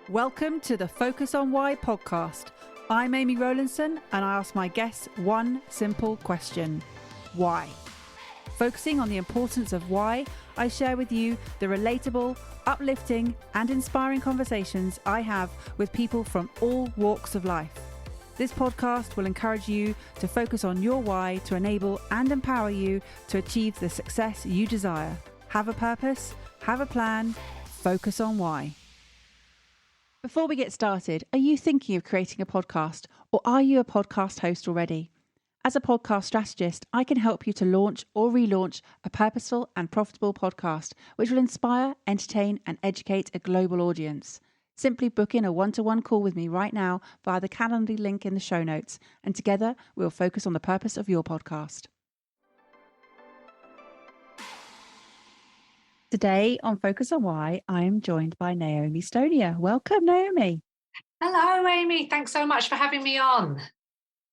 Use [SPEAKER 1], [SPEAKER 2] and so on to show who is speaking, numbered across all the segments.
[SPEAKER 1] Welcome to the Focus on Why podcast. I'm Amy Rowlandson and I ask my guests one simple question. Why? Focusing on the importance of why, I share with you the relatable, uplifting and inspiring conversations I have with people from all walks of life. This podcast will encourage you to focus on your why to enable and empower you to achieve the success you desire. Have a purpose, have a plan, focus on why. Before we get started, are you thinking of creating a podcast or are you a podcast host already? As a podcast strategist, I can help you to launch or relaunch a purposeful and profitable podcast, which will inspire, entertain, and educate a global audience. Simply book in a one-to-one call with me right now via the Calendly link in the show notes, and together we'll focus on the purpose of your podcast. Today on Focus on Why, I am joined by Naomi Stonier. Welcome, Naomi.
[SPEAKER 2] Hello, Amy. Thanks so much for having me on.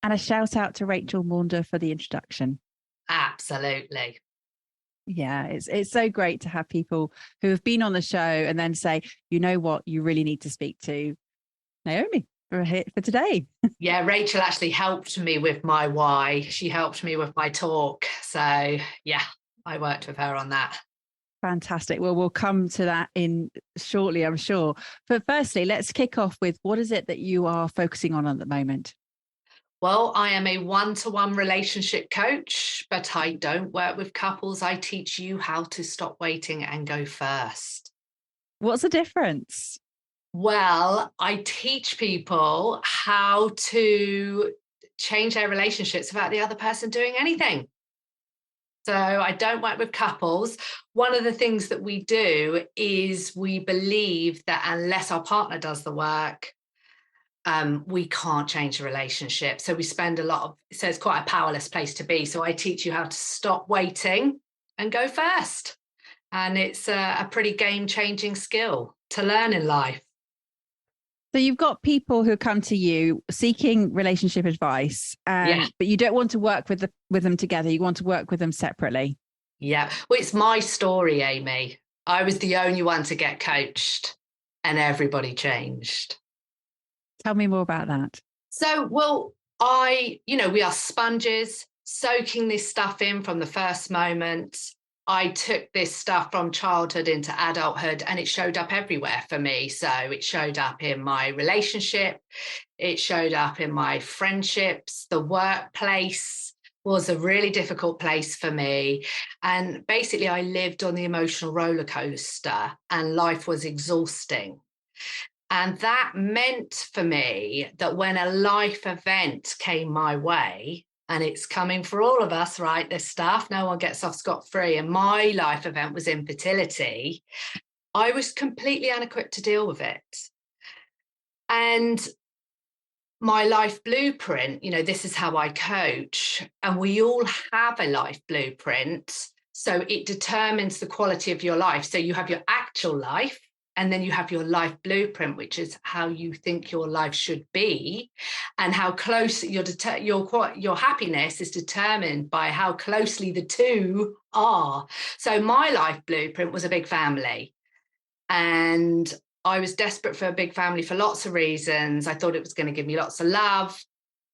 [SPEAKER 1] And a shout out to Rachel Maunder for the introduction.
[SPEAKER 2] Absolutely.
[SPEAKER 1] Yeah, it's so great to have people who have been on the show and then say, you know what, you really need to speak to Naomi for today.
[SPEAKER 2] Yeah, Rachel actually helped me with my why. She helped me with my talk. So yeah, I worked with her on that.
[SPEAKER 1] Fantastic. Well, we'll come to that in shortly, I'm sure. But firstly, let's kick off with what is it that you are focusing on at the moment?
[SPEAKER 2] Well, I am a one-to-one relationship coach, but I don't work with couples. I teach you how to stop waiting and go first.
[SPEAKER 1] What's the difference?
[SPEAKER 2] Well, I teach people how to change their relationships without the other person doing anything. So I don't work with couples. One of the things that we do is we believe that unless our partner does the work, we can't change the relationship. So we spend so it's quite a powerless place to be. So I teach you how to stop waiting and go first. And it's a pretty game-changing skill to learn in life.
[SPEAKER 1] So you've got people who come to you seeking relationship advice, but you don't want to work with them together. You want to work with them separately.
[SPEAKER 2] Yeah. Well, it's my story, Amy. I was the only one to get coached and everybody changed.
[SPEAKER 1] Tell me more about that.
[SPEAKER 2] So, we are sponges, soaking this stuff in from the first moment. I took this stuff from childhood into adulthood and it showed up everywhere for me. So it showed up in my relationship. It showed up in my friendships. The workplace was a really difficult place for me. And basically I lived on the emotional roller coaster and life was exhausting. And that meant for me that when a life event came my way, and it's coming for all of us, right? This stuff, no one gets off scot-free. And my life event was infertility. I was completely unequipped to deal with it. And my life blueprint, this is how I coach. And we all have a life blueprint. So it determines the quality of your life. So you have your actual life. And then you have your life blueprint, which is how you think your life should be, and how close your happiness is determined by how closely the two are. So my life blueprint was a big family, and I was desperate for a big family for lots of reasons. I thought it was going to give me lots of love.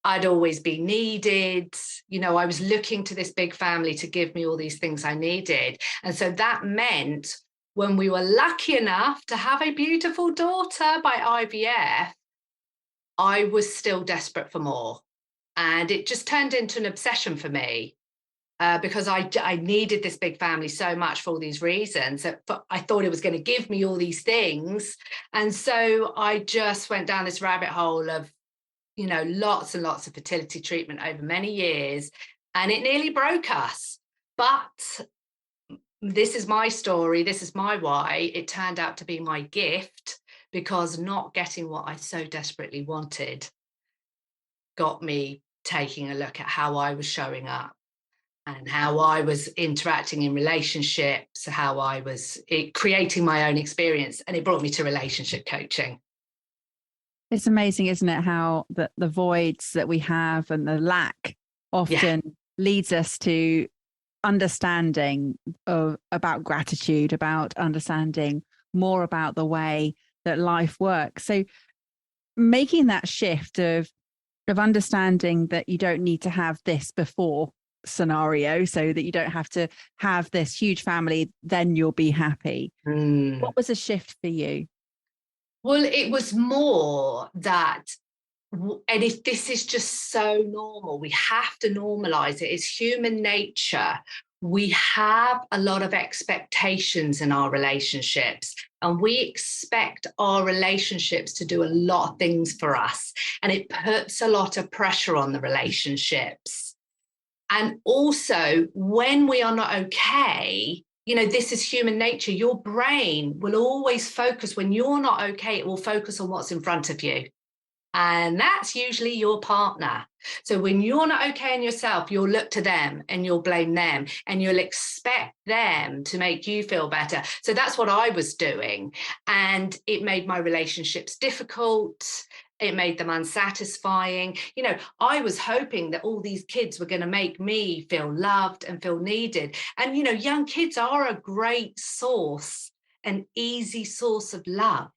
[SPEAKER 2] I'd always be needed. I was looking to this big family to give me all these things I needed, and so that meant, when we were lucky enough to have a beautiful daughter by IVF, I was still desperate for more. And it just turned into an obsession for me because I needed this big family so much for all these reasons. I thought it was going to give me all these things. And so I just went down this rabbit hole of, lots and lots of fertility treatment over many years. And it nearly broke us. But this is my story. This is my why. It turned out to be my gift, because not getting what I so desperately wanted got me taking a look at how I was showing up and how I was interacting in relationships, how I was creating my own experience. And it brought me to relationship coaching.
[SPEAKER 1] It's amazing, isn't it? How the voids that we have and the lack often leads us to understanding about gratitude, about understanding more about the way that life works. So making that shift of understanding that you don't need to have this before scenario, so that you don't have to have this huge family, then you'll be happy. What was a shift for you?
[SPEAKER 2] Well, it was more that, and if this is just so normal, we have to normalize it. It's human nature. We have a lot of expectations in our relationships, and we expect our relationships to do a lot of things for us, and it puts a lot of pressure on the relationships. And also, when we are not okay, this is human nature. Your brain will always focus, when you're not okay, it will focus on what's in front of you. And that's usually your partner. So when you're not okay in yourself, you'll look to them and you'll blame them and you'll expect them to make you feel better. So that's what I was doing. And it made my relationships difficult. It made them unsatisfying. I was hoping that all these kids were going to make me feel loved and feel needed. And, young kids are a great source, an easy source of love.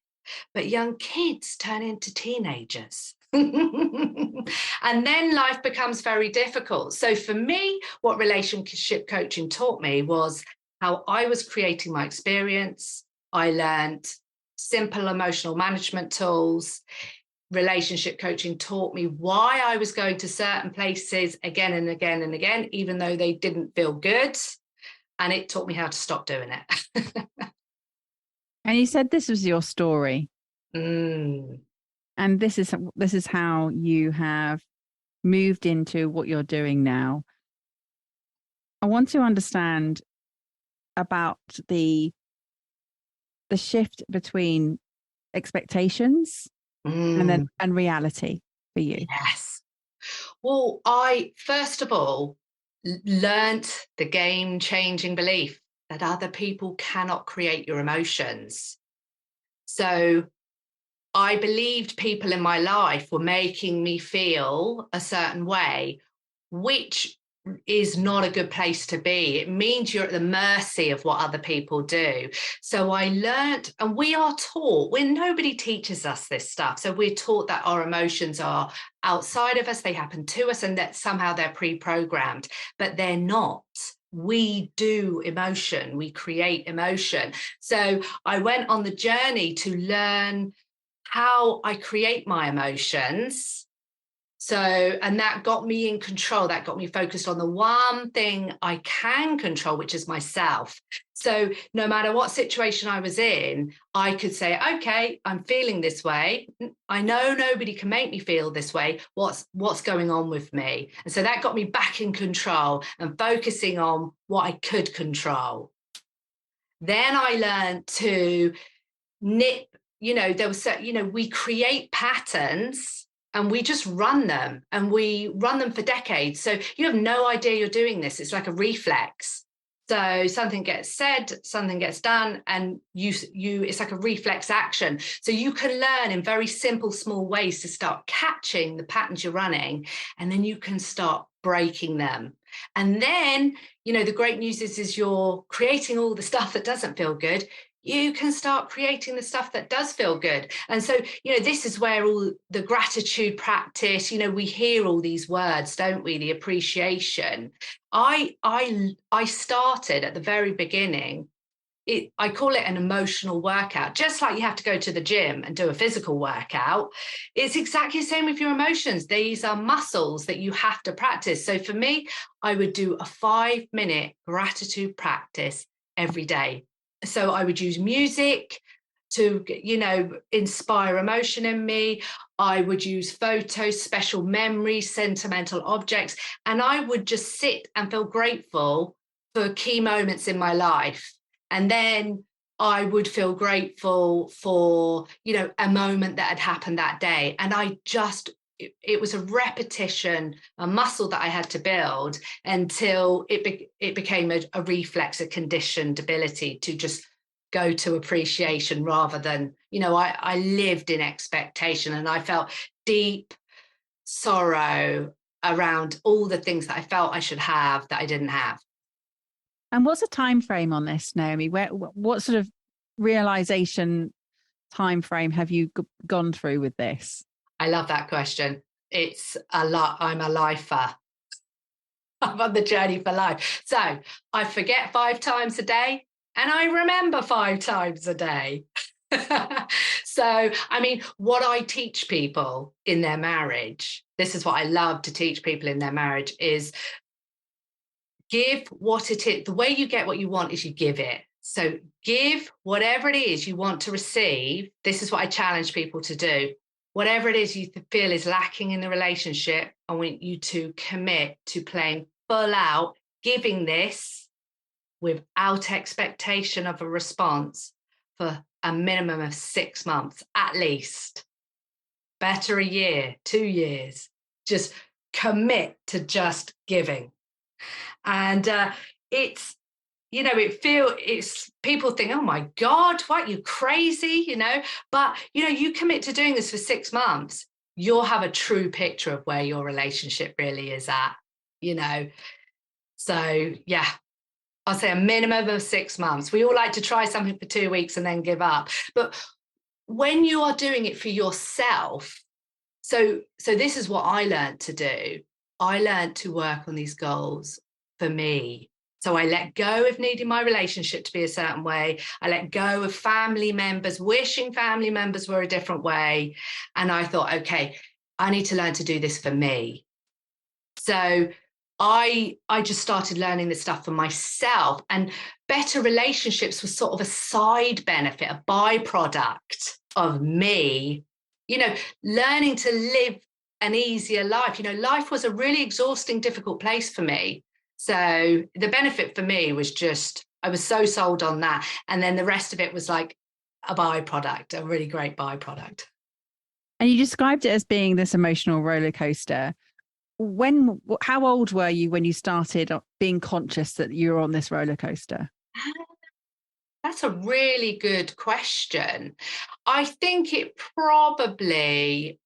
[SPEAKER 2] But young kids turn into teenagers. And then life becomes very difficult. So for me, what relationship coaching taught me was how I was creating my experience. I learned simple emotional management tools. Relationship coaching taught me why I was going to certain places again and again and again, even though they didn't feel good. And it taught me how to stop doing it.
[SPEAKER 1] And you said this was your story.
[SPEAKER 2] Mm.
[SPEAKER 1] And this is how you have moved into what you're doing now. I want to understand about the shift between expectations and reality for you.
[SPEAKER 2] Yes. Well, I first of all learned the game-changing belief that other people cannot create your emotions. So I believed people in my life were making me feel a certain way, which is not a good place to be. It means you're at the mercy of what other people do. So I learned, and we are taught, when nobody teaches us this stuff. So we're taught that our emotions are outside of us, they happen to us, and that somehow they're pre-programmed, but they're not. We do emotion, we create emotion. So I went on the journey to learn how I create my emotions. So, and that got me in control. That got me focused on the one thing I can control, which is myself. So no matter what situation I was in, I could say, okay, I'm feeling this way. I know nobody can make me feel this way. What's going on with me? And so that got me back in control and focusing on what I could control. Then I learned to nip, there was, we create patterns and we just run them, and we run them for decades. So you have no idea you're doing this. It's like a reflex. So something gets said, something gets done, and it's like a reflex action. So you can learn in very simple, small ways to start catching the patterns you're running, and then you can start breaking them. And then, the great news is you're creating all the stuff that doesn't feel good. You can start creating the stuff that does feel good. And so, this is where all the gratitude practice, we hear all these words, don't we? The appreciation. I started at the very beginning. I call it an emotional workout. Just like you have to go to the gym and do a physical workout, it's exactly the same with your emotions. These are muscles that you have to practice. So for me, I would do a 5-minute gratitude practice every day. So I would use music to, inspire emotion in me. I would use photos, special memories, sentimental objects, and I would just sit and feel grateful for key moments in my life. And then I would feel grateful for, a moment that had happened that day. And it was a repetition, a muscle that I had to build until it became a reflex, a conditioned ability to just go to appreciation rather than, I lived in expectation, and I felt deep sorrow around all the things that I felt I should have that I didn't have.
[SPEAKER 1] And what's a time frame on this, Naomi? What sort of realization time frame have you gone through with this?
[SPEAKER 2] I love that question. It's a lot. I'm a lifer. I'm on the journey for life. So I forget 5 times a day and I remember 5 times a day. So, I mean, what I teach people in their marriage, this is what I love to teach people in their marriage, is give what it is. The way you get what you want is you give it. So give whatever it is you want to receive. This is what I challenge people to do. Whatever it is you feel is lacking in the relationship, I want you to commit to playing full out, giving this without expectation of a response for a minimum of 6 months, at least. Better a year, 2 years. Just commit to just giving. And it's, it's people think, oh my God, what, you crazy, but, you commit to doing this for 6 months, you'll have a true picture of where your relationship really is at, So, yeah, I'll say a minimum of 6 months. We all like to try something for 2 weeks and then give up. But when you are doing it for yourself, so this is what I learned to do. I learned to work on these goals for me. So I let go of needing my relationship to be a certain way. I let go of family members, wishing family members were a different way. And I thought, okay, I need to learn to do this for me. So I just started learning this stuff for myself, and better relationships was sort of a side benefit, a byproduct of me, learning to live an easier life. Life was a really exhausting, difficult place for me. So the benefit for me was just, I was so sold on that. And then the rest of it was like a byproduct, a really great byproduct.
[SPEAKER 1] And you described it as being this emotional roller coaster. How old were you when you started being conscious that you were on this roller coaster?
[SPEAKER 2] That's a really good question. I think it probably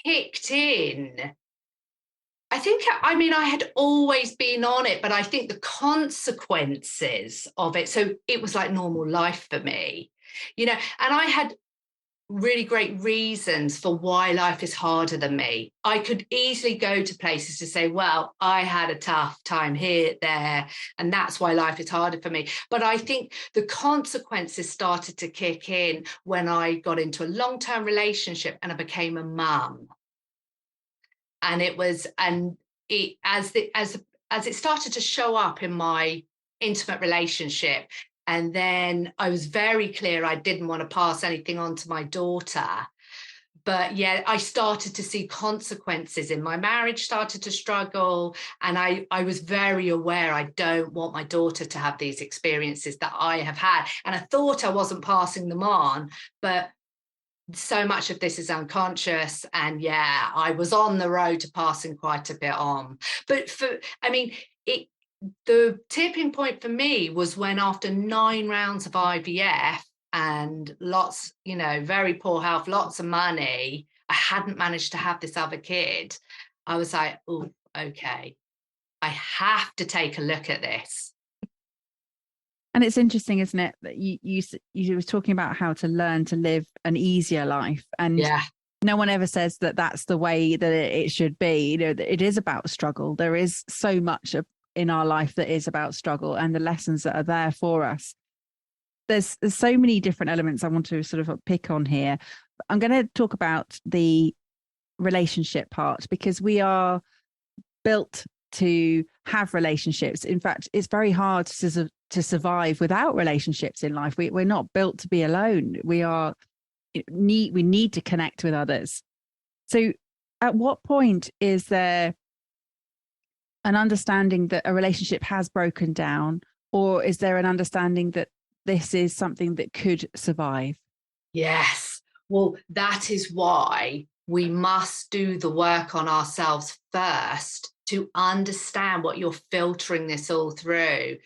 [SPEAKER 2] kicked in. I had always been on it, but I think the consequences of it, so it was like normal life for me, and I had really great reasons for why life is harder than me. I could easily go to places to say, well, I had a tough time here, there, and that's why life is harder for me. But I think the consequences started to kick in when I got into a long-term relationship and I became a mum. And as it started to show up in my intimate relationship, and then I was very clear I didn't want to pass anything on to my daughter. But yeah, I started to see consequences in my marriage, started to struggle. And I was very aware I don't want my daughter to have these experiences that I have had. And I thought I wasn't passing them on, but so much of this is unconscious. And yeah, I was on the road to passing quite a bit on. But the tipping point for me was when, after 9 rounds of IVF and lots, very poor health, lots of money, I hadn't managed to have this other kid. I was like, oh, okay, I have to take a look at this.
[SPEAKER 1] And it's interesting, isn't it, that you were talking about how to learn to live an easier life, and yeah, no one ever says that that's the way that it should be. It is about struggle. There is so much in our life that is about struggle, and the lessons that are there for us. There's so many different elements I want to sort of pick on here. I'm going to talk about the relationship part, because we are built to have relationships. In fact, it's very hard to survive without relationships in life. We're not built to be alone. We need to connect with others. So at what point is there an understanding that a relationship has broken down, or is there an understanding that this is something that could survive?
[SPEAKER 2] Yes. Well, that is why we must do the work on ourselves first, to understand what you're filtering this all through.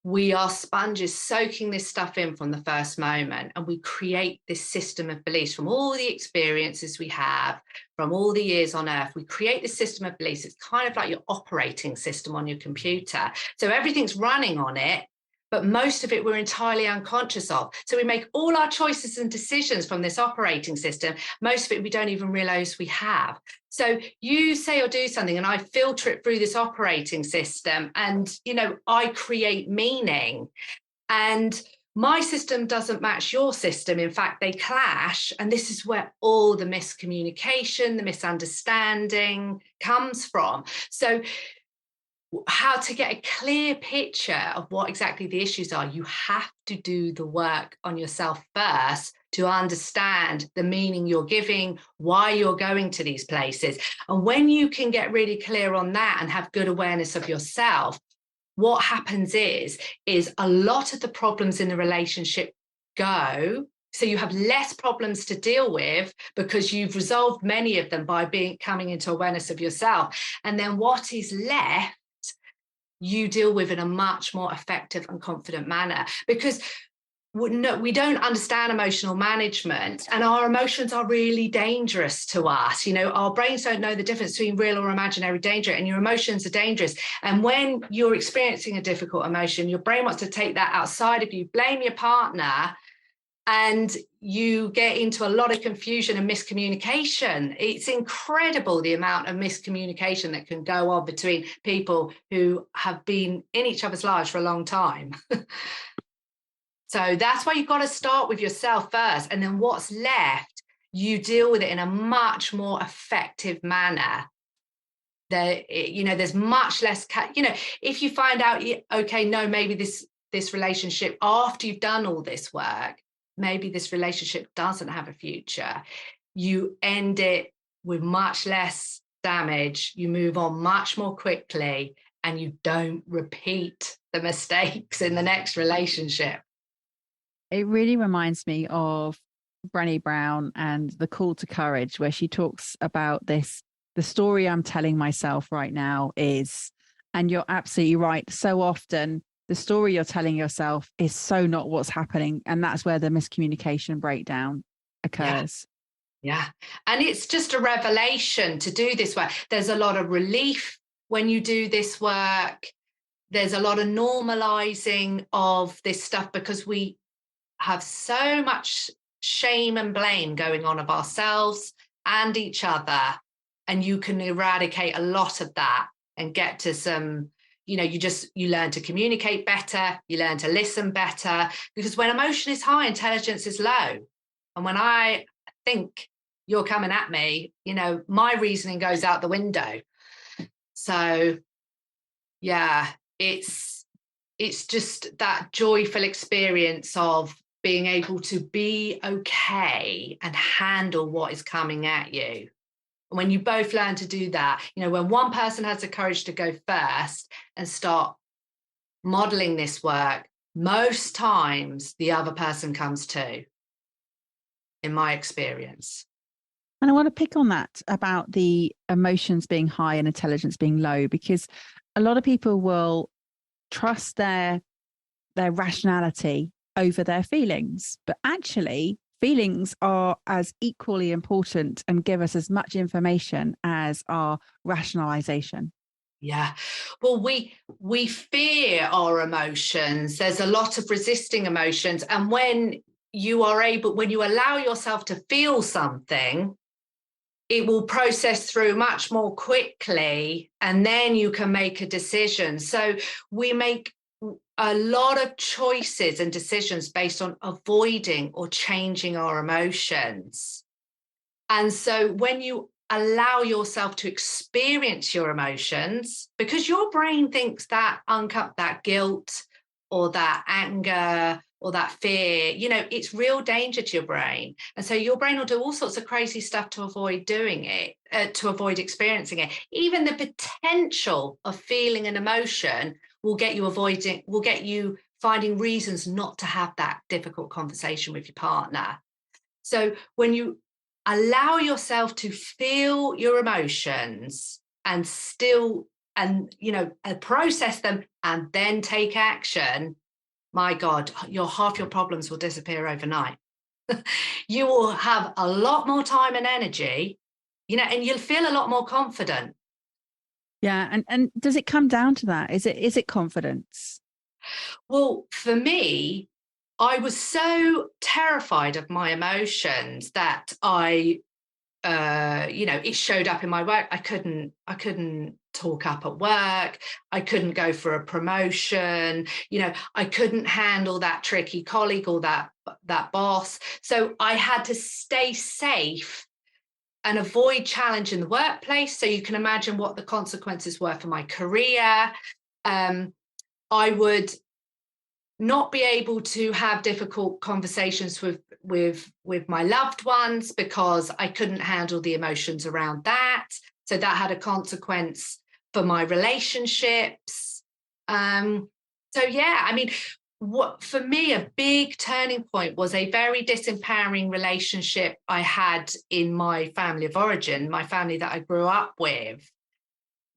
[SPEAKER 2] We are sponges soaking this stuff in from the first moment, and we create this system of beliefs from all the experiences we have, from all the years on earth. We create this system of beliefs. It's kind of like your operating system on your computer. So everything's running on it, but most of it we're entirely unconscious of. So we make all our choices and decisions from this operating system. Most of it we don't even realize we have. So you say or do something and I filter it through this operating system, and, you know, I create meaning. And my system doesn't match your system. In fact, they clash. And this is where all the miscommunication, the misunderstanding comes from. So how to get a clear picture of what exactly the issues are, you have to do the work on yourself first to understand the meaning you're giving, why you're going to these places. And when you can get really clear on that and have good awareness of yourself, what happens is a lot of the problems in the relationship go. So you have less problems to deal with because you've resolved many of them by coming into awareness of yourself. And then what is left, you deal with in a much more effective and confident manner, because we don't understand emotional management, and our emotions are really dangerous to us. You know, our brains don't know the difference between real or imaginary danger, and your emotions are dangerous. And when you're experiencing a difficult emotion, your brain wants to take that outside of you, blame your partner, and you get into a lot of confusion and miscommunication. It's incredible the amount of miscommunication that can go on between people who have been in each other's lives for a long time. So that's why you've got to start with yourself first. And then what's left, you deal with it in a much more effective manner. There's much less, if you find out, okay, no, maybe this relationship, after you've done all this work, maybe this relationship doesn't have a future, you end it with much less damage, you move on much more quickly, and you don't repeat the mistakes in the next relationship.
[SPEAKER 1] It really reminds me of Brené Brown and The Call to Courage, where she talks about this. The story I'm telling myself right now is, and you're absolutely right, so often the story you're telling yourself is so not what's happening. And that's where the miscommunication breakdown occurs.
[SPEAKER 2] Yeah. And it's just a revelation to do this work. There's a lot of relief when you do this work. There's a lot of normalizing of this stuff, because we have so much shame and blame going on of ourselves and each other. And you can eradicate a lot of that and get to some, you learn to communicate better, you learn to listen better, because when emotion is high, intelligence is low. And when I think you're coming at me, my reasoning goes out the window. So yeah, it's just that joyful experience of being able to be okay and handle what is coming at you. When you both learn to do that, when one person has the courage to go first and start modeling this work, most times the other person comes too, in my experience.
[SPEAKER 1] And I want to pick on that about the emotions being high and intelligence being low, because a lot of people will trust their rationality over their feelings, but actually feelings are as equally important and give us as much information as our rationalization.
[SPEAKER 2] Yeah. Well, we fear our emotions. There's a lot of resisting emotions. And when you allow yourself to feel something, it will process through much more quickly, and then you can make a decision. So we make a lot of choices and decisions based on avoiding or changing our emotions. And so when you allow yourself to experience your emotions, because your brain thinks that that guilt or that anger or that fear, it's real danger to your brain. And so your brain will do all sorts of crazy stuff to avoid doing it, to avoid experiencing it. Even the potential of feeling an emotion will get you finding reasons not to have that difficult conversation with your partner. So when you allow yourself to feel your emotions and process them and then take action, my God, half your problems will disappear overnight. You will have a lot more time and energy, and you'll feel a lot more confident.
[SPEAKER 1] Yeah. And does it come down to that? Is it confidence?
[SPEAKER 2] Well, for me, I was so terrified of my emotions that it showed up in my work. I couldn't talk up at work. I couldn't go for a promotion. I couldn't handle that tricky colleague or that boss. So I had to stay safe and avoid challenge in the workplace. So you can imagine what the consequences were for my career. I would not be able to have difficult conversations with my loved ones because I couldn't handle the emotions around that. So that had a consequence for my relationships. So yeah, I mean, what for me a big turning point was a very disempowering relationship I had in my family of origin, my family that I grew up with,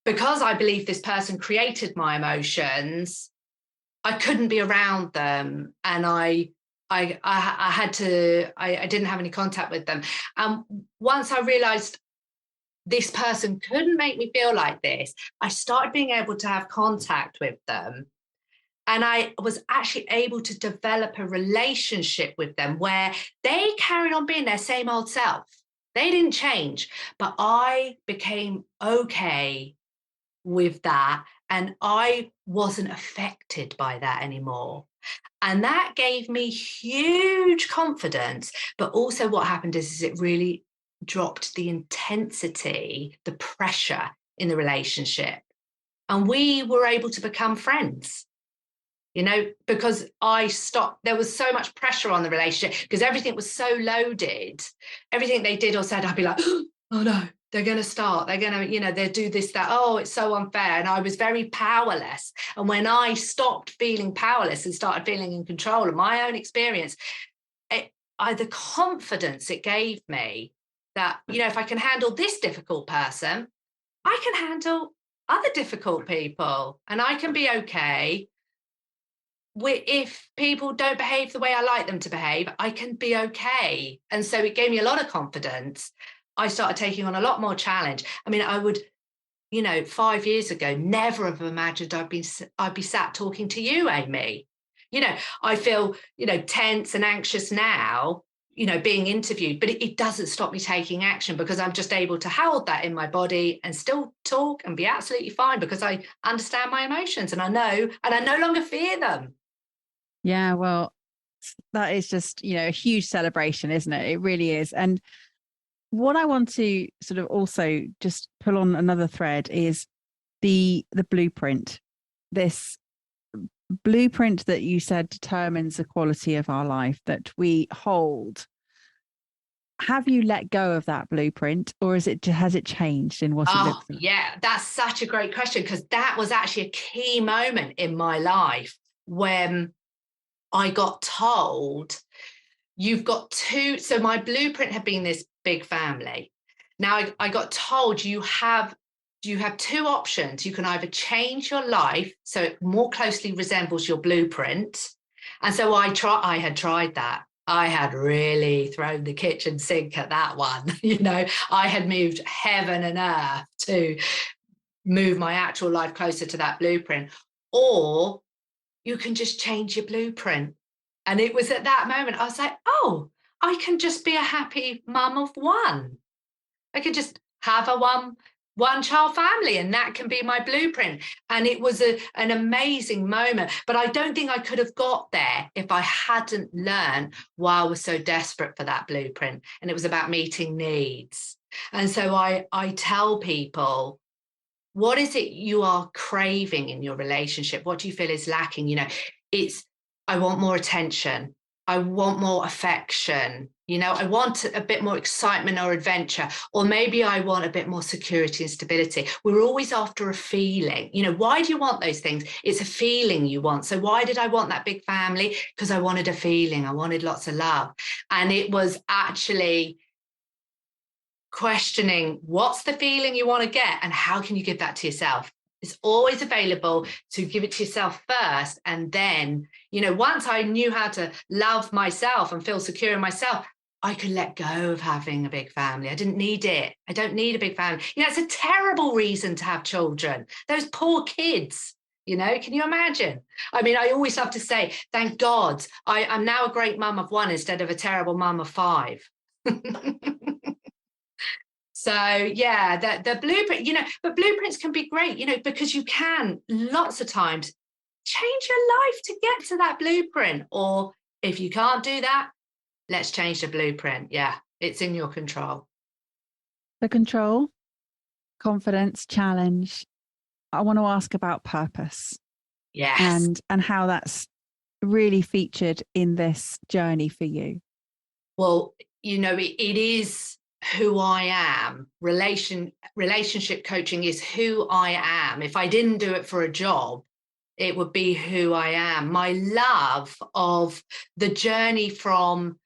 [SPEAKER 2] because I believe this person created my emotions. I couldn't be around them, and I had to. I didn't have any contact with them. And once I realised this person couldn't make me feel like this, I started being able to have contact with them, and I was actually able to develop a relationship with them where they carried on being their same old self. They didn't change, but I became okay with that. And I wasn't affected by that anymore. And that gave me huge confidence. But also, what happened is it really dropped the intensity, the pressure in the relationship. And we were able to become friends. Because I stopped, there was so much pressure on the relationship because everything was so loaded. Everything they did or said, I'd be like, oh no, they're going to start. They're going to, they do this, that. Oh, it's so unfair. And I was very powerless. And when I stopped feeling powerless and started feeling in control of my own experience, the confidence it gave me that, if I can handle this difficult person, I can handle other difficult people and I can be okay. If people don't behave the way I like them to behave, I can be okay. And so it gave me a lot of confidence. I started taking on a lot more challenge. I mean, I would, 5 years ago, never have imagined I'd be sat talking to you, Amy. I feel, tense and anxious now, being interviewed, but it doesn't stop me taking action because I'm just able to hold that in my body and still talk and be absolutely fine because I understand my emotions and I no longer fear them.
[SPEAKER 1] Yeah, well, that is just, a huge celebration, isn't it? It really is. And what I want to sort of also just pull on another thread is the blueprint. This blueprint that you said determines the quality of our life that we hold. Have you let go of that blueprint, or has it changed in what it looks like?
[SPEAKER 2] Yeah, that's such a great question because that was actually a key moment in my life when I got told you've got two. So my blueprint had been this big family. Now I got told you have two options. You can either change your life so it more closely resembles your blueprint. And so I had tried that. I had really thrown the kitchen sink at that one. I had moved heaven and earth to move my actual life closer to that blueprint. Or you can just change your blueprint. And it was at that moment I was like, oh, I can just be a happy mum of one. I could just have a one child family and that can be my blueprint. And it was an amazing moment. But I don't think I could have got there if I hadn't learned why I was so desperate for that blueprint. And it was about meeting needs. And so I tell people, what is it you are craving in your relationship? What do you feel is lacking? I want more attention. I want more affection. I want a bit more excitement or adventure, or maybe I want a bit more security and stability. We're always after a feeling. Why do you want those things? It's a feeling you want. So why did I want that big family? Because I wanted a feeling. I wanted lots of love. And it was actually questioning what's the feeling you want to get and how can you give that to yourself. It's always available to give it to yourself first. And then, once I knew how to love myself and feel secure in myself, I could let go of having a big family. I didn't need it. I don't need a big family. It's a terrible reason to have children. Those poor kids, Can you imagine? I mean, I always have to say, thank God, I'm now a great mum of one instead of a terrible mum of five. So yeah, the blueprint, but blueprints can be great, because you can lots of times change your life to get to that blueprint. Or if you can't do that, let's change the blueprint. Yeah, it's in your control.
[SPEAKER 1] The control, confidence, challenge. I want to ask about purpose.
[SPEAKER 2] Yes.
[SPEAKER 1] And how that's really featured in this journey for you.
[SPEAKER 2] Well, it is who I am. Relationship coaching is who I am. If I didn't do it for a job, it would be who I am. My love of the journey from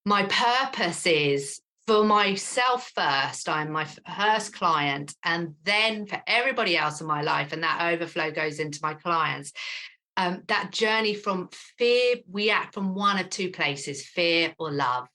[SPEAKER 2] my purpose is for myself first. I'm my first client, and then for everybody else in my life, and that overflow goes into my clients. That journey from fear, we act from one of two places, fear or love.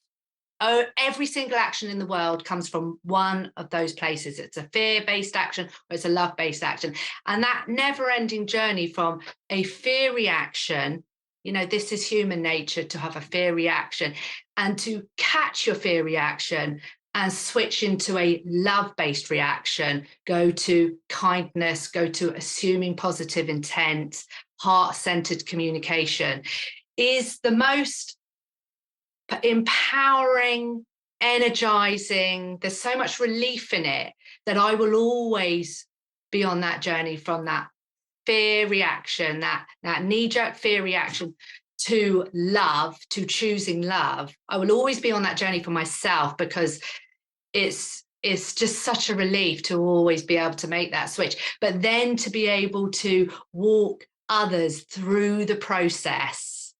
[SPEAKER 2] Oh, every single action in the world comes from one of those places. It's a fear-based action or it's a love-based action. And that never-ending journey from a fear reaction, this is human nature to have a fear reaction, and to catch your fear reaction and switch into a love-based reaction, go to kindness, go to assuming positive intent, heart-centered communication, is the most empowering, energizing. There's so much relief in it that I will always be on that journey from that fear reaction, that knee-jerk fear reaction, to love, to choosing love. I will always be on that journey for myself, because it's just such a relief to always be able to make that switch, but then to be able to walk others through the process,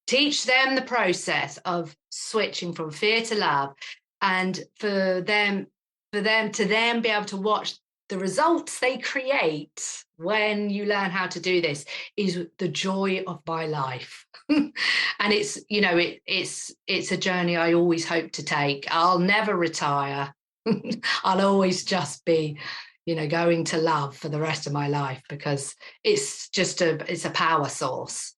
[SPEAKER 2] teach them the process of switching from fear to love, and for them to then be able to watch the results they create when you learn how to do this, is the joy of my life. And it's a journey I always hope to take. I'll never retire. I'll always just be going to love for the rest of my life, because it's a power source.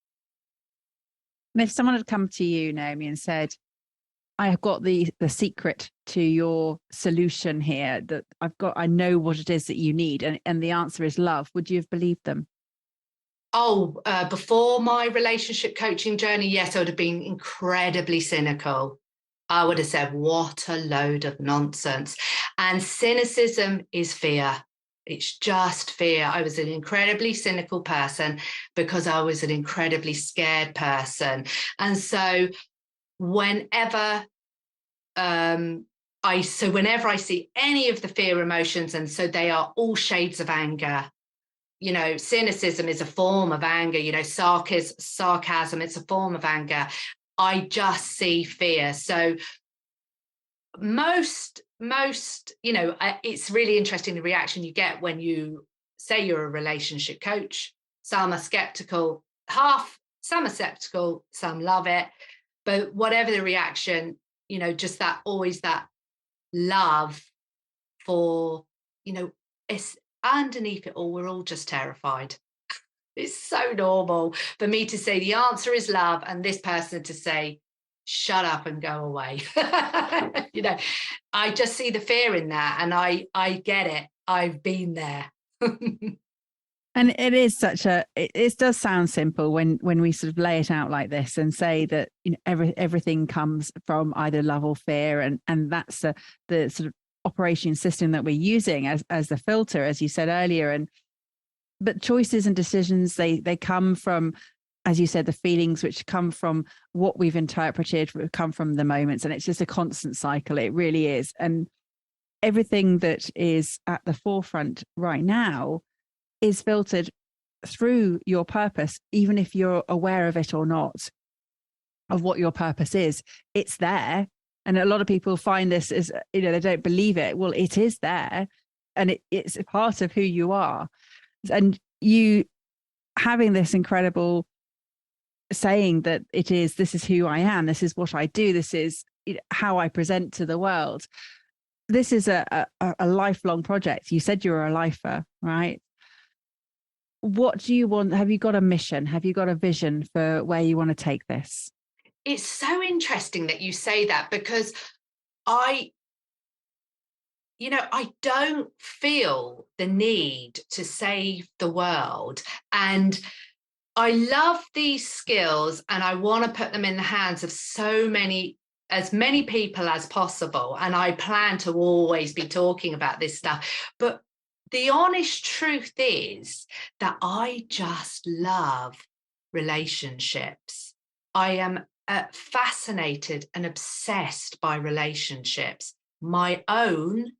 [SPEAKER 1] And if someone had come to you, Naomi, and said, I have got the secret to your solution here, that I know what it is that you need, and the answer is love, would you have believed them?
[SPEAKER 2] Oh, before my relationship coaching journey, yes, I would have been incredibly cynical. I would have said, what a load of nonsense. And cynicism is fear. It's just fear. I was an incredibly cynical person because I was an incredibly scared person. And so whenever I see any of the fear emotions, and so they are all shades of anger. Cynicism is a form of anger. Sarcasm, it's a form of anger. I just see fear. So most, it's really interesting the reaction you get when you say you're a relationship coach. Some are skeptical, some are skeptical, some love it. But whatever the reaction, just always that love for, it's underneath it all, we're all just terrified. It's so normal for me to say the answer is love, and this person to say, shut up and go away. I just see the fear in that, and I get it. I've been there.
[SPEAKER 1] And it is it does sound simple when we sort of lay it out like this and say that everything comes from either love or fear, and that's the sort of operation system that we're using as the filter, as you said earlier. But choices and decisions, they come from, as you said, the feelings, which come from what we've interpreted, come from the moments, and it's just a constant cycle. It really is. And everything that is at the forefront right now is filtered through your purpose, even if you're aware of it or not, of what your purpose is. It's there. And a lot of people find this as, they don't believe it. Well, it is there, and it's a part of who you are. And you having this incredible saying that this is who I am, this is what I do, this is how I present to the world. This is a lifelong project. You said you were a lifer, right? What do you want? Have you got a mission? Have you got a vision for where you want to take this?
[SPEAKER 2] It's so interesting that you say that, because I I don't feel the need to save the world. And I love these skills and I want to put them in the hands of as many people as possible. And I plan to always be talking about this stuff. But the honest truth is that I just love relationships. I am fascinated and obsessed by relationships, my own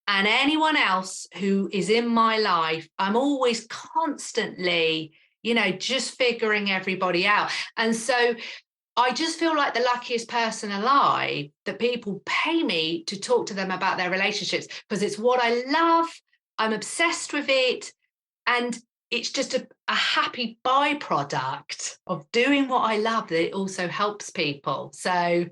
[SPEAKER 2] and anyone else who is in my life. I'm always constantly, just figuring everybody out. And so I just feel like the luckiest person alive that people pay me to talk to them about their relationships, because it's what I love. I'm obsessed with it. And it's just a happy byproduct of doing what I love that it also helps people. So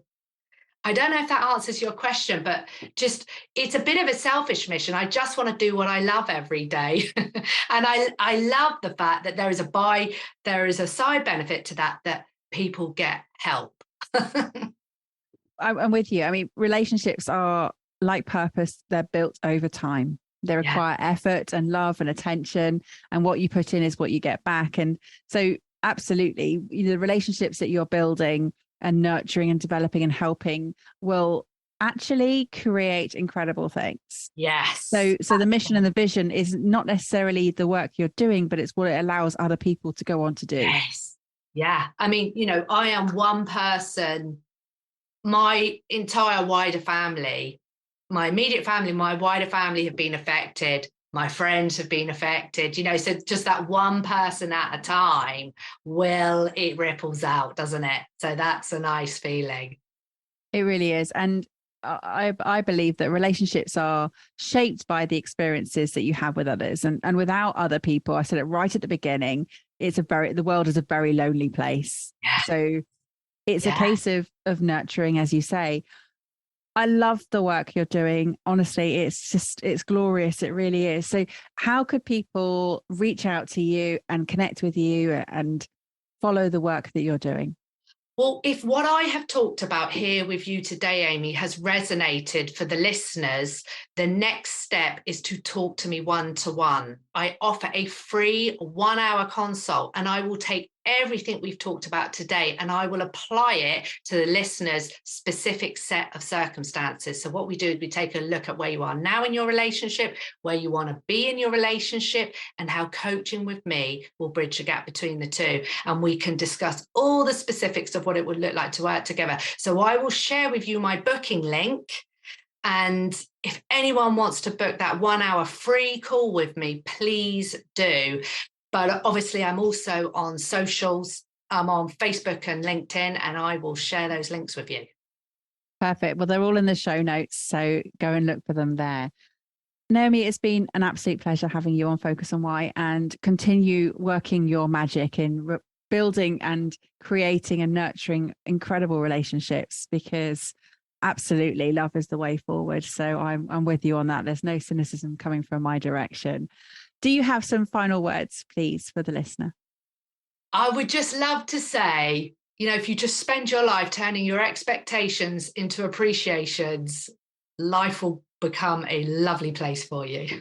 [SPEAKER 2] I don't know if that answers your question, but just it's a bit of a selfish mission. I just want to do what I love every day. And I love the fact that there is a side benefit to that people get help.
[SPEAKER 1] I'm with you. I mean, relationships are like purpose, they're built over time. They
[SPEAKER 2] Yeah.
[SPEAKER 1] require effort and love and attention, and what you put in is what you get back. And so, absolutely, the relationships that you're building and nurturing and developing and helping will actually create incredible things.
[SPEAKER 2] Yes.
[SPEAKER 1] So the mission and the vision is not necessarily the work you're doing, but it's what it allows other people to go on to do.
[SPEAKER 2] Yes. Yeah. I mean, I am one person. My entire wider family, my immediate family, my wider family have been affected. My friends have been affected, so just that one person at a time, it ripples out, doesn't it? So that's a nice feeling.
[SPEAKER 1] It really is. And I believe that relationships are shaped by the experiences that you have with others. And without other people, I said it right at the beginning, the world is a very lonely place.
[SPEAKER 2] Yeah.
[SPEAKER 1] So it's a case of nurturing, as you say. I love the work you're doing. Honestly, it's glorious. It really is. So how could people reach out to you and connect with you and follow the work that you're doing?
[SPEAKER 2] Well, if what I have talked about here with you today, Amy, has resonated for the listeners, the next step is to talk to me one-to-one. I offer a free 1-hour consult, and I will take everything we've talked about today and I will apply it to the listener's specific set of circumstances. So what we do is we take a look at where you are now in your relationship, where you want to be in your relationship, and how coaching with me will bridge the gap between the two. And we can discuss all the specifics of what it would look like to work together. So I will share with you my booking link. And if anyone wants to book that 1-hour free call with me, please do. But obviously, I'm also on socials. I'm on Facebook and LinkedIn, and I will share those links with you.
[SPEAKER 1] Perfect. Well, they're all in the show notes, so go and look for them there. Naomi, it's been an absolute pleasure having you on Focus on Why, and continue working your magic in building and creating and nurturing incredible relationships, because absolutely love is the way forward. So I'm with you on that. There's no cynicism coming from my direction. Do you have some final words, please, for the listener?
[SPEAKER 2] I would just love to say, if you just spend your life turning your expectations into appreciations, life will become a lovely place for you.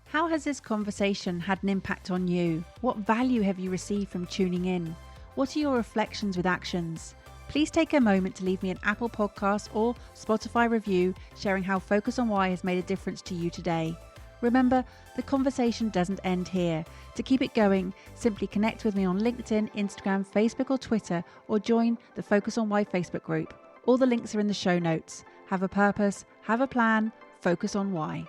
[SPEAKER 1] How has this conversation had an impact on you? What value have you received from tuning in? What are your reflections with actions? Please take a moment to leave me an Apple Podcast or Spotify review sharing how Focus on Why has made a difference to you today. Remember, the conversation doesn't end here. To keep it going, simply connect with me on LinkedIn, Instagram, Facebook or Twitter, or join the Focus on Why Facebook group. All the links are in the show notes. Have a purpose, have a plan, focus on why.